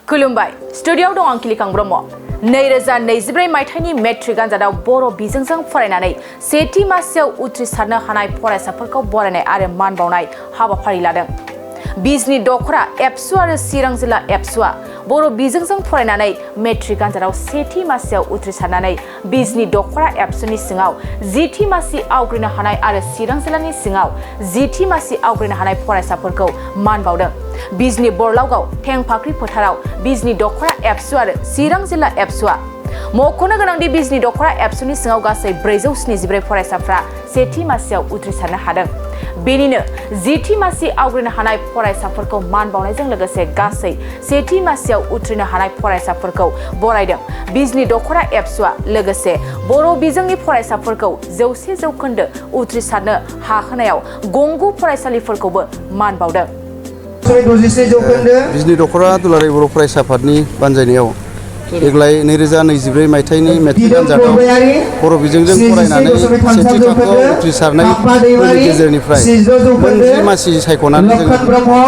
खुलुमबाय स्टुडियोआव दं आं किलिकां ब्रह्म 2024 मायथाइनि मेट्रिक आनजादाव बर' बिजोंजों फरायनानै सेथि मासियाव उथ्रिसारनो हानाय फरायसाफोरखौ बरायनाय आरो मान बावनाय हाबाफारि लादों। बिजनि दखरा एबसु आरो चिरां जिल्ला एबसुआ बर' बिजोंजों फरायनानै मेट्रिक आनजादाव सेथि मासियाव उथ्रिसारनानै बिजनि दखरा एबसुनि सिङाव जिथि मासि आवग्रिनो हानाय आरो चिरां जिल्लानि सिङाव जिथि मासि आवग्रिनो हानाय फरायसाफोरखौ मान बावदों। बिजनि बरलावगाव थेंफाख्रि फोथाराव बिजनि दखरा एबसु आरो चिरां जिल्ला एबसुआ मख'नो गोनांदि बिजनि दखरा एबसुनि सिङाव गासै 474 फरायसाफ्रा सेथि मासियाव उथ्रिसारनो हादों। बेनिनो जिथि मासि आवग्रिनो हानाय फरायसाफोरखौ मान बावनायजों लोगोसे गासै सेथि मासियाव उथ्रिनो हानाय फरायसाफोरखौ बरायदों। बिजनि दखरा एबसुआ लोगोसे बर' बिजोंनि फरायसाफोरखौ 100% उथ्रिसारनो हाहोनायाव गंगु फरायसालिफोरखौबो मान बावदों। बिजनि दखरा दुलाराय बर' फरायसा आफादनि बानजायनायाव देग्लाय 2024 मायथाइनि मेट्रिक आनजादाव बर' बिजोंजों फरायनानै सेथि थाखोआव उथ्रिसारनायफोरनि गेजेरनिफ्राय 3 मासि सायख'नानै जोङो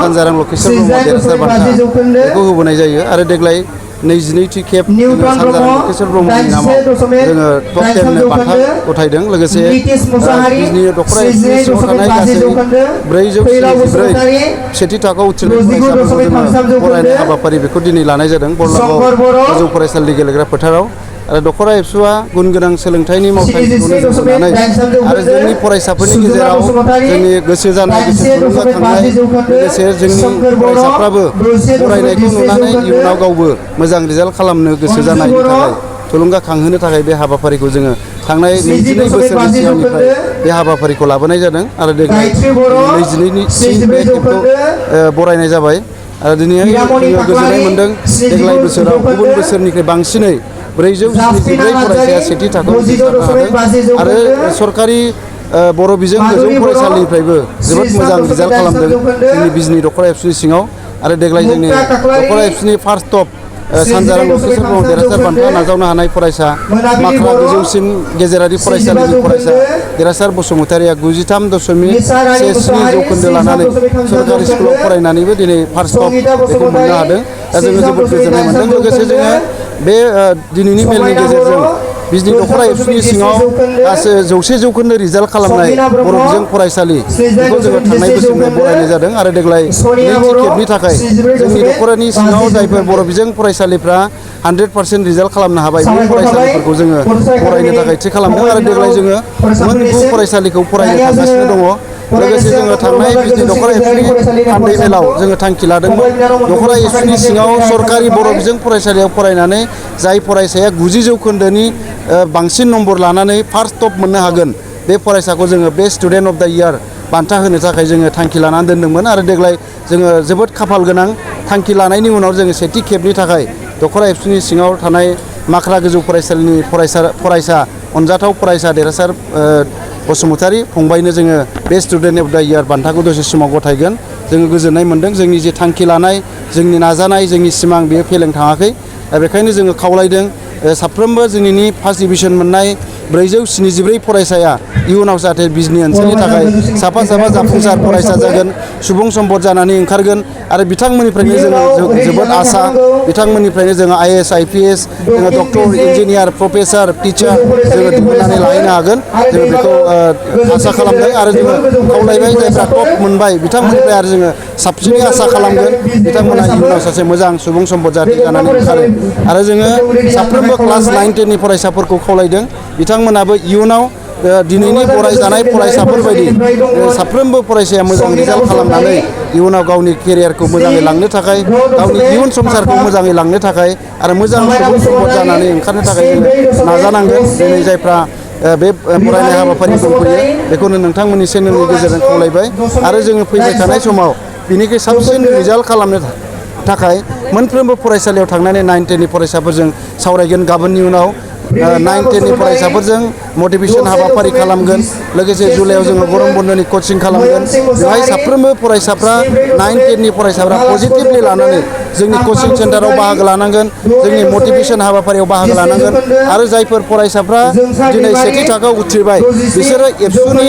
सानजारां लकेश्वर ब्रह्म देरहासार बान्था बेखौ होबोनाय जायो आरो देग्लाय 22थि खेब सानजारां लकेश्वर ब्रह्मनि नामाव जोङो टप 10 बान्था गथायदों। लोगोसे बिजनि दखरा एबसुनि सिङाव थानाय गासै 474 सेथि थाखोआव उथ्रिनाय फरायसाफोरखौ जोङो फरायनाय हाबाफारि बेखौ दिनै लानाय जादों बरलागाव गोजौ फरायसालि गेलेग्रा फोथाराव। आरो दखरा एबसुआ गुन गोनां सोलोंथाइनि मावथांखिखौ नोजोर होनानै आरो जोंनि फरायसाफोरनि गेजेराव जोंनि गोसो जानाय गोसो थुलुंगाखांनाय लोगोसे जोंनि फरायसाफ्राबो फरायनायखौ नुनानै इयुनाव गावबो मोजां रिजाल्ट खालामनो गोसो जानायनि थाखाय थुलुंगाखांहोनो थाखाय बे हाबाफारिखौ जोङो थांनाय 22 बोसोरनि सिगांनिफ्राय बे हाबाफारिखौ लाबोनाय जादों आरो देग्लाय 22 बे खेबखौ बरायनाय जाबाय। आरो दिनैहाय जोङो गोजोननाय मोन्दों देग्लाय बोसोराव गुबुन बोसोरनिख्रुइ बांसिनै 474 फरायसाया सेथि थाखोआव उथ्रिसारनो हादों आरो सरकारि बर' बिजों गोजौ फरायसालिनिफ्रायबो जोबोद मोजां रिजाल्ट खालामदों जोंनि बिजनि दखरा एबसुनि सिङाव। आरो देग्लाय जोंनि दखरा एबसुनि फार्स्ट टप सानजारां लकेश्वर ब्रह्म देरहासार बान्था नाजावनो हानाय फरायसा माख्रा गोजौसिन गेजेरारि फरायसालिनि फरायसा देरहासार बसुमतारिया 93.17% लानानै सरकारि स्कुलाव फरायनानैबो दिनै फार्स्ट टप बेखौ मोननो हादों। दा जोङो जोबोद गोजोननाय मोन्दों। लोगोसे जोङो बे दिनैनि मेलनि गेजेरजों बिजनि दखरा एबसुनि सिङाव गासै 100% रिजाल्ट खालामनाय बर' बिजों फरायसालि बेखौ जोङो थांनाय बोसोरनिफ्राय बरायनाय जादों आरो देग्लाय नैथि खेबनि थाखाय जोंनि दखरानि सिङाव जायफोर बर' बिजों फरायसालिफ्रा 100% रिजाल्ट खालामनो हाबाय बे फरायसालिफोरखौ जोङो फरायनो थाखाय थि खालामदों आरो देग्लाय जोङो 9 फरायसालिखौ फरायनो थांगासिनो दङ। लोगोसे जोङो थांनाय बिजनि दखरा एबसुनि थान्दै मेलाव जोङो थांखि लादोंमोन दखरा एबसुनि सिङाव सरकारि बर' बिजों फरायसालियाव फरायनानै जाय फरायसाया 90% बांसिन नम्बर लानानै फार्स्ट टप मोननो हागोन बे फरायसाखौ जोङो best student of the year बान्था होनो थाखाय जोङो थांखि लानानै दोनदोंमोन आरो देग्लाय जोङो जोबोद खाफाल गोनां थांखि लानायनि उनाव जोङो सेथि खेबनि थाखाय दखरा एबसुनि सिङाव थानाय माख्रा गोजौ फरायसालिनि फरायसा अनजाथाव फरायसा देरहासार बसुमतारि फंबायनो जोङो best student of the year बान्थाखौ दसे समाव गथायगोन। जोङो गोजोननाय मोन्दों जोंनि जे थांखि लानाय जोंनि नाजानाय जोंनि सिमां बेयो फेलें थाङाखै। दा बेखायनो जोङो खावलायदों साफ्रोमबो जोंनि फार्स्ट डिभिजन मोननाय 474 फरायसाया इयुनाव जाहाथे बिजनि ओनसोलनि थाखाय साफा जाफुंसार फरायसा जागोन सुबुं सम्पद जानानै ओंखारगोन आरो बिथांमोननिफ्रायनो जोङो जोबोद आसा बिथांमोननिफ्रायनो जोङो IAS IPS जोङो डक्टर इन्जिनियार प्रफेसार टिचार जोङो दिहुननानै लाहैनो हागोन जोङो बेखौ आसा खालामदों आरो जोङो खावलायबाय जायफ्रा टप मोनबाय बिथांमोननिफ्राय आरो जोङो साबसिनै आसा खालामगोन बिथांमोना इयुनाव सासे मोजां सुबुं सम्पद जाथि जानानै ओंखारो आरो जोङो साफ्रोमबो क्लास 9 10 नि फरायसाफोरखौ खावलायदों बिथांमोनाबो इयुनाव दिनैनि फरायजानाय फरायसाफोर बायदि साफ्रोमबो फरायसाया मोजां रिजाल्ट खालामनानै इयुनाव गावनि केरियारखौ मोजाङै लांनो थाखाय गावनि इयुन संसारखौ मोजाङै लांनो थाखाय आरो मोजां सुबुं सम्पद जानानै ओंखारनो थाखाय जोङो नाजानांगोन। दिनै जायफ्रा बे फरायनाय हाबाफारिखौ फैयो बेखौनो नोंथांमोननि चेनेलनि गेजेरजों खावलायबाय आरो जोङो फैबाय थानाय समाव बिनिख्रुइ साबसिन रिजाल्ट खालामनो थाखाय मोनफ्रोमबो फरायसालियाव थांनानै 9 10 नि फरायसाफोरजों सावरायगोन। गाबोननि उनाव 9 10 नि फरायसाफोरजों मटिभेसन हाबाफारि खालामगोन। लोगोसे जुलाइआव जोङो गरम बन्दनि कोचिं खालामगोन। बेवहाय साफ्रोमबो फरायसाफ्रा 9 10 नि फरायसाफ्रा पजिटिभलि लानानै जोंनि कचिं सेन्टाराव बाहागो लानांगोन जोंनि मटिभेसन हाबाफारियाव बाहागो लानांगोन आरो जायफोर फरायसाफ्रा दिनै सेथि थाखोआव उथ्रिबाय बिसोरो एबसुनि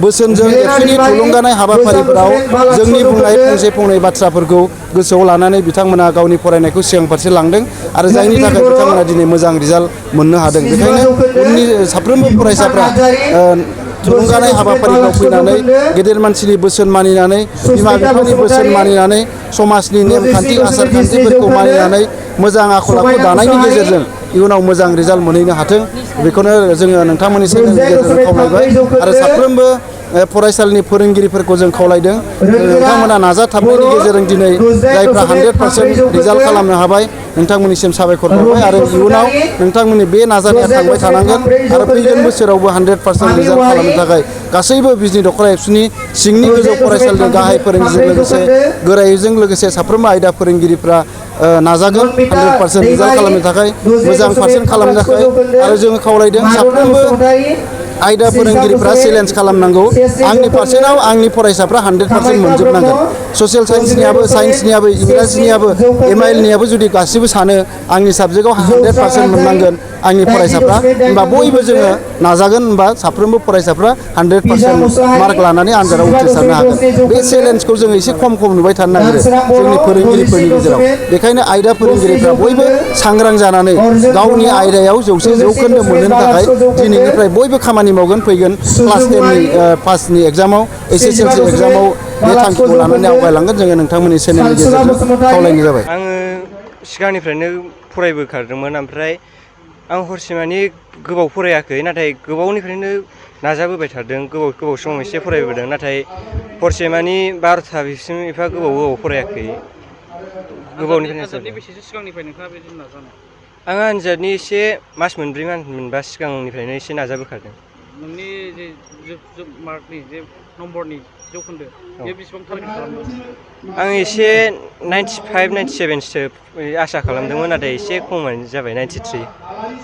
बोसोनजों एबसुनि थुलुंगानाय हाबाफारिफोराव जोंनि बुंनाय फंसे बाथ्राफोरखौ गोसोआव लानानै बिथांमोना गावनि फरायनायखौ सिगां फारसे लांदों आरो जायनि थाखाय बिथांमोना दिनै मोजां रिजाल्ट मोननो हादों बेखायनो उननि साफ्रोमबो फरायसाफ्रा थुलुंगानाय हाबाफारिफ्राव फैनानै गेदेर मानसिनि बोसोन मानिनानै बिमा बिफानि बोसोन मानिनानै समाजनि नेमखान्थि आसार खान्थिफोरखौ मानिनानै मोजां आखल आखु दानायनि गेजेरजों इयुनाव मोजां रिजाल्ट मोनहैनो हाथों बेखौनो जोङो नोंथांमोननि चेनेलनि गेजेरजों खावलायबाय आरो साफ्रोमबो फरायसालिनि फोरोंगिरिफोरखौ जों खावलायदों नोंथांमोना नाजाथाबनायनि गेजेरजों दिनै जायफ्रा 100% रिजाल्ट खालामनो हाबाय नोंथांमोननिसिम साबायखर बावबाय आरो इयुनाव नोंथांमोननि बे नाजानाया थांबाय थानांगोन आरो फैगोन बोसोरावबो 100% रिजाल्ट खालामनो थाखाय गासैबो बिजनि दख'रा एबसुनि सिंनि गोजौ फरायसालिनि गाहाय फोरोंगिरिजों लोगोसे गोरायुंजों लोगोसे साफ्रोमबो आयदा फोरोंगिरिफ्रा नाजागोन 100% रिजाल्ट खालामनो थाखाय मोजां पारसेन्ट खालामनो थाखाय आरो जोङो खावलायदों साफ्रोमबो आयदा फोरोंगिरिफ्रा चेलेन्ज खालामनांगौ आंनि पारसेन्टआव आंनि फरायसाफ्रा 100% मोनजोबनांगोन ससियेल साइन्सनियाबो इंराजिनियाबो MIL-नियाबो जुदि गासिबो सानो आंनि साबजेक्टआव 100% मोननांगोन आंनि फरायसाफ्रा होनबा बयबो जोङो नाजागोन होनबा साफ्रोमबो फरायसाफ्रा 100% मार्क लानानै आनजादाव उथ्रिसारनो हागोन बे चेलेन्जखौ जोङो एसे खम नुबाय थानो नागिरो जोंनि फोरोंगिरिफोरनि गेजेराव बेखायनो आयदा फोरोंगिरिफ्रा बयबो सांग्रां जानानै गावनि आयदायाव 100% मोननो थाखाय दिनैनिफ्राय बयबो खामानि मावगोन फैगोन क्लास 10नि पासनि एग्जामाव SSLC एग्जामाव बे थांखिखौ लानानै आवगायलांगोन जोङो नोंथांमोननि चेनेलनि गेजेरजों खावलायनाय जाबाय आङो सिगांनिफ्रायनो फरायबोखादोंमोन ओमफ्राय आं हरसेमानि गोबाव फरायाखै नाथाय गोबावनिफ्रायनो नाजाबोबाय थादों गोबाव समाव एसे फरायबोदों नाथाय हरसेमानि 12ता बिसिम एफा गोबाव फरायाखै आं आनजादनि एसे मास मोनब्रै मोनबा सिगांनिफ्रायनो एसे नाजाबोखादों नोंनि जे मार्कनि जे नम्बरनि जौखोन्दो बे बेसेबां टारगेट खालामदों आं एसे 95 97सो आसा खालामदोंमोन नाथाय एसे खमानो जाबाय 93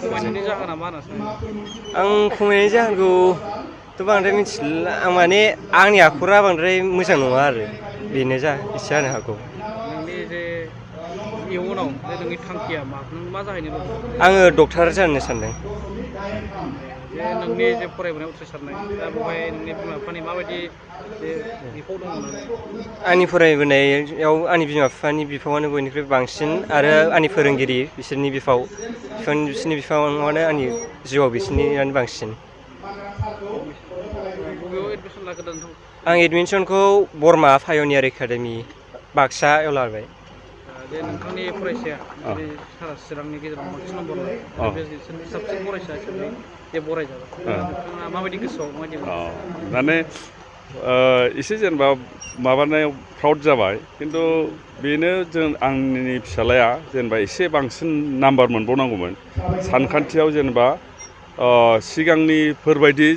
खमायनायनि जाहोना मा होनना सानो आं खमायनायनि जाहोनखौथ' बांद्राय मिथिला आं माने आंनि आखरा बांद्राय मोजां नङा आरो बेनो एसे जानो हागौ नोंनि जे इयुनाव जे नोंनि थांखिया नों मा जाहैनो लुबैदों आङो डक्टर जानो सानदों जे नोंनि जे फरायबोनाय उथ्रिसारनाय दा बेवहाय नोंनि बिमा बिफानि माबायदि जे बिफाव दङ होननानै आंनि फरायबोनायाव आंनि बिमा बिफानि बिफावानो बयनिख्रुइ बांसिन आरो आंनि फोरोंगिरि बिसोरनि बिफावानो आंनि जिउआव बिसोरनियानो बांसिन बबेयाव एडमिसन लाखो दा नोंथां आं एडमिसनखौ बरमा पायनियार एकाडेमि बाक्सायाव लाबाय जे नोंथांनि फरायसाया जेरै सारा चिरांनि गेजेराव बांसिन नम्बर लायो बे साबसिन फरायसा हिसाबै जे बरायजाबाय नोंथाङा माबायदि गोसोआव माबायदि माने एसे जेनेबा माबानायाव प्राउड जाबाय खिन्थु बेनो आंनि फिसालाया जेनेबा एसे बांसिन नाम्बार मोनबावनांगौमोन सानखान्थियाव जेनेबा सिगांनिफोरबायदि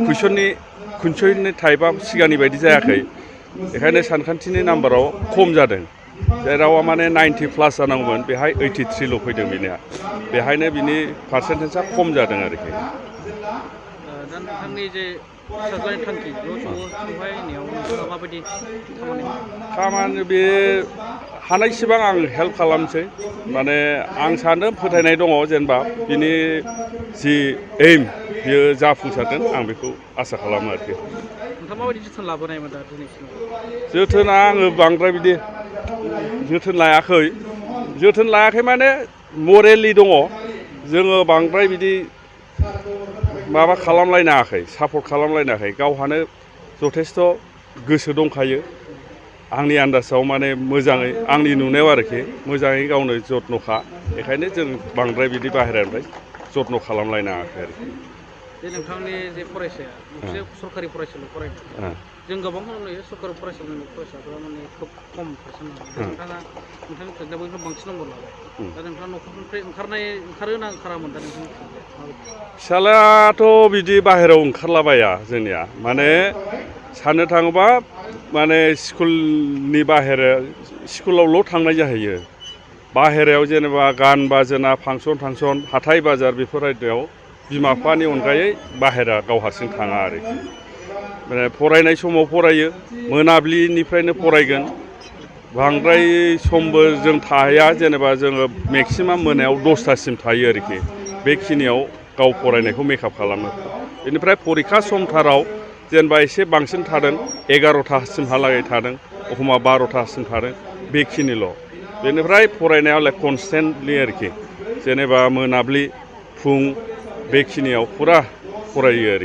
कुइसननि टाइपआ सिगांनि बायदि जायाखै बेखायनो सानखान्थिनि नाम्बाराव खम जादों जेराव माने 90+ जानांगौमोन बेहाय 83ल' फैदों बेनिया बेहायनो बिनि पारसेन्टेजआ खम जादों आरोखि दा नोंथांनि जे फिसाज्लानि थांखि सौहैनायाव नोंथाङा माबायदि खामानि बे हानायसिबां आं हेल्प खालामसै माने आं सानो फोथायनाय दङ जेनेबा बिनि जि एइम बियो जाफुंसारगोन आं बेखौ आसा खालामो आरोखि नोंथाङा माबायदि जोथोन लाबोनायमोन दा दिनैसिम जोथोना आङो बांद्राय बिदि जोथोन लायाखै माने मरेलि दङ जोङो बांद्राय बिदि माबा खालामलायनाङाखै सापर्ट खालामलायनाङाखै गावहानो जथेस्थ' गोसो दंखायो आंनि आन्दाजाव माने मोजाङै आंनि नुनायाव आरोखि मोजाङै गावनो जत्न'खा बेखायनो जों बांद्राय बिदि बाहेरानिफ्राय जत्न' खालामलायनाङाखै आरोखि जे नोंथांनि जे फरायसाया मोनसे सरकारि फरायसालियाव फरायदों जों गोबां नुयो सरकारि फरायसालिनि फरायसाफोरा माने खोब खम पारसेन्ट नोंथांनि फिसाज्लाया बयनिफ्राय बांसिन नम्बर लाबाय दा नोंथाङा न'खरनिफ्राय ओंखारोना ओंखारामोन दा नोंथांनि फिसाज्लायाथ' बिदि बाहेरायाव ओंखारलाबाया जोंनिया माने साननो थाङोबा माने स्कुलनि स्कुलावल' थांनाय जाहैयो बाहेरायाव जेनेबा गान बाजोना फांसन हाथाय बाजार बेफोर आयदायाव बिमा बिफानि अनगायै बाहेरा गाव हारसिं थाङा आरोखि माने फरायनाय समाव फरायो मोनाबिलिनिफ्रायनो फरायगोन बांद्राय समबो जों थाया जेनेबा जोङो मेक्सिमाम मोनायाव 10टासिम थायो आरोखि बेखिनियाव गाव फरायनायखौ मेकआप खालामो बेनिफ्राय परिखा समथाराव जेनेबा एसे बांसिन थादों 11टासिमहालागै थादों एखमबा 12टासिम थादों बेखिनिल' बेनिफ्राय फरायनायाव कनस्टेन्टलि आरोखि जेनेबा मोनाब्लि फुं बेखिनियाव फुरा फरायो आरोखि